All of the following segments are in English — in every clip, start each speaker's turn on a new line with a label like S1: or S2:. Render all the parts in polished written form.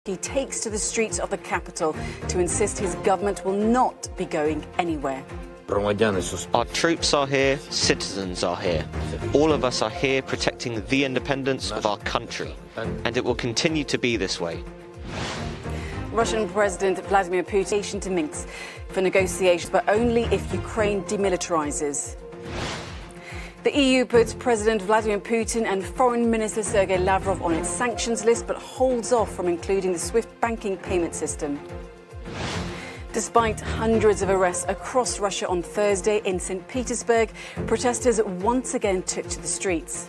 S1: He takes to the streets of the capital to insist his government will not be going anywhere.
S2: Our troops are here, citizens are here. All of us are here protecting the independence of our country, and it will continue to be this way.
S1: Russian President Vladimir Putin to Minsk for negotiations, but only if Ukraine demilitarizes. The EU puts President Vladimir Putin and Foreign Minister Sergei Lavrov on its sanctions list, but holds off from including the SWIFT banking payment system. Despite hundreds of arrests across Russia on Thursday in St. Petersburg, protesters once again took to the streets.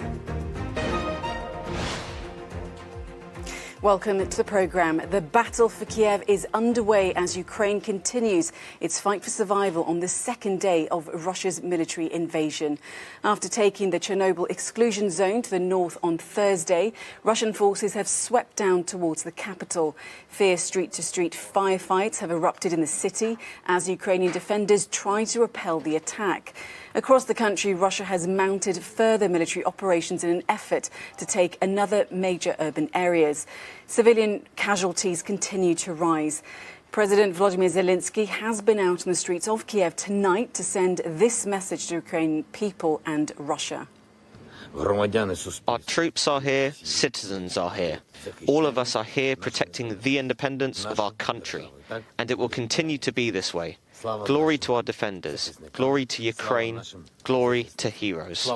S1: Welcome to the programme. The battle for Kyiv is underway as Ukraine continues its fight for survival on the second day of Russia's military invasion. After taking the Chernobyl exclusion zone to the north on Thursday, Russian forces have swept down towards the capital. Fierce street-to-street firefights have erupted in the city as Ukrainian defenders try to repel the attack. Across the country, Russia has mounted further military operations in an effort to take another major urban areas. Civilian casualties continue to rise. President Vladimir Zelensky has been out on the streets of Kyiv tonight to send this message to Ukrainian people and Russia.
S2: Our troops are here, citizens are here. All of us are here protecting the independence of our country, and it will continue to be this way. Glory to our defenders, glory to Ukraine, glory to heroes.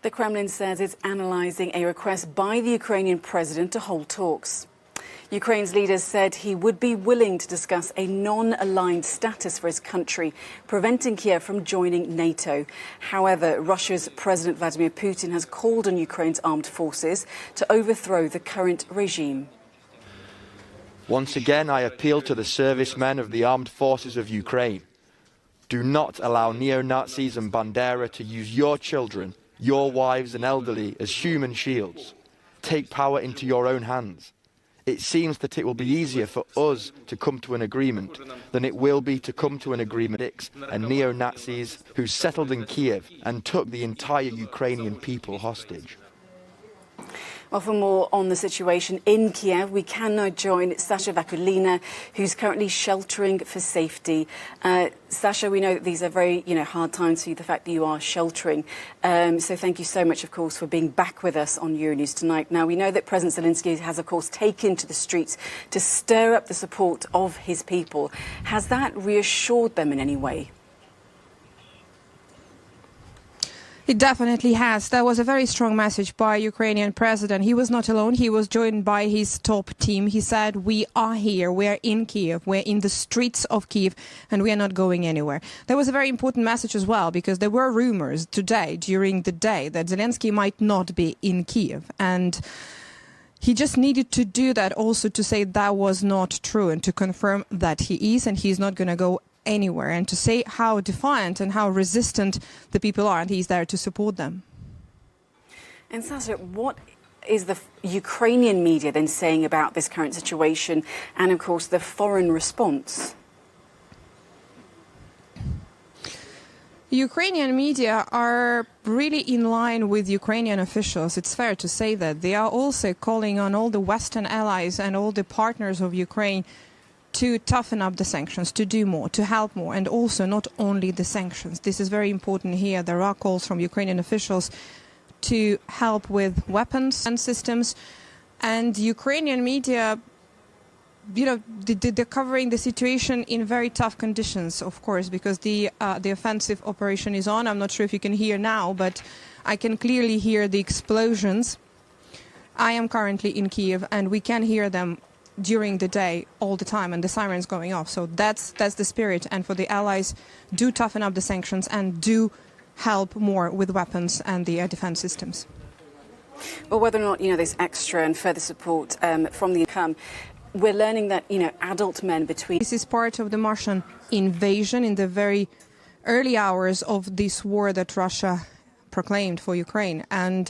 S1: The Kremlin says it's analysing a request by the Ukrainian president to hold talks. Ukraine's leader said he would be willing to discuss a non-aligned status for his country, preventing Kyiv from joining NATO. However, Russia's President Vladimir Putin has called on Ukraine's armed forces to overthrow the current regime.
S3: Once again, I appeal to the servicemen of the armed forces of Ukraine. Do not allow neo-Nazis and Bandera to use your children, your wives and elderly as human shields. Take power into your own hands. It seems that it will be easier for us to come to an agreement than it will be to come to an agreement with and neo-Nazis who settled in Kyiv and took the entire Ukrainian people hostage.
S1: Well, for more on the situation in Kyiv, we can now join Sasha Vakulina, who's currently sheltering for safety. Sasha, we know that these are very, hard times for you, the fact that you are sheltering. So thank you so much, of course, for being back with us on Euronews tonight. Now, we know that President Zelensky has, of course, taken to the streets to stir up the support of his people. Has that reassured them in any way?
S4: It definitely has. That was a very strong message by Ukrainian president. He was not alone. He was joined by his top team. He said, we are here. We are in Kyiv. We're in the streets of Kyiv, and we are not going anywhere. That was a very important message as well, because there were rumors today, during the day, that Zelensky might not be in Kyiv. And he just needed to do that also to say that was not true and to confirm that he is, and he's not going to go anywhere, and to say how defiant and how resistant the people are, and he's there to support them.
S1: And Sasha, what is the Ukrainian media then saying about this current situation and, of course, the foreign response?
S4: Ukrainian media are really in line with Ukrainian officials. It's fair to say that. They are also calling on all the Western allies and all the partners of Ukraine to toughen up the sanctions, to do more, to help more, and also not only the sanctions. This is very important here. There are calls from Ukrainian officials to help with weapons and systems. And Ukrainian media, they're covering the situation in very tough conditions, of course, because the offensive operation is on. I'm not sure if you can hear now, but I can clearly hear the explosions. I am currently in Kyiv, and we can hear them during the day all the time, and the sirens going off. So that's the spirit. And for the allies, do toughen up the sanctions and do help more with weapons and the air defense systems.
S1: Well, whether or not, there's extra and further support from the we're learning that, adult men between...
S4: This is part of the Russian invasion in the very early hours of this war that Russia proclaimed for Ukraine. And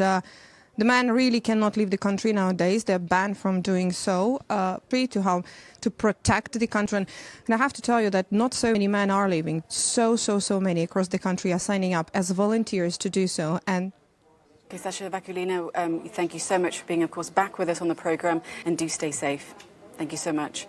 S4: the men really cannot leave the country nowadays. They're banned from doing so, to protect the country. And I have to tell you that not so many men are leaving. So many across the country are signing up as volunteers to do so. And
S1: Okay, Sasha Vakulina, thank you so much for being, of course, back with us on the programme, and do stay safe. Thank you so much.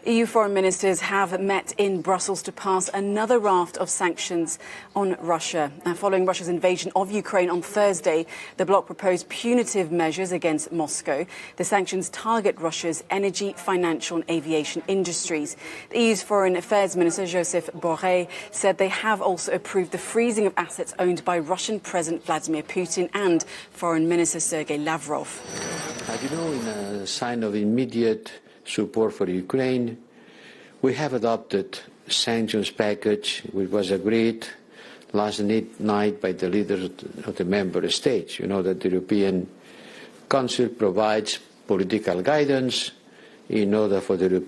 S1: EU foreign ministers have met in Brussels to pass another raft of sanctions on Russia. Following Russia's invasion of Ukraine on Thursday, the bloc proposed punitive measures against Moscow. The sanctions target Russia's energy, financial and aviation industries. The EU's Foreign Affairs Minister, Josep Borrell, said they have also approved the freezing of assets owned by Russian President Vladimir Putin and Foreign Minister Sergei Lavrov.
S5: As you know, in a sign of immediate support for Ukraine, we have adopted a sanctions package which was agreed last night by the leaders of the member states. You know that the European Council provides political guidance in order for the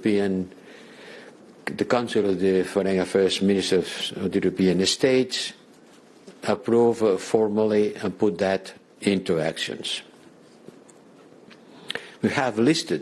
S5: Council of the Foreign Affairs Ministers of the European states approve formally and put that into actions. We have listed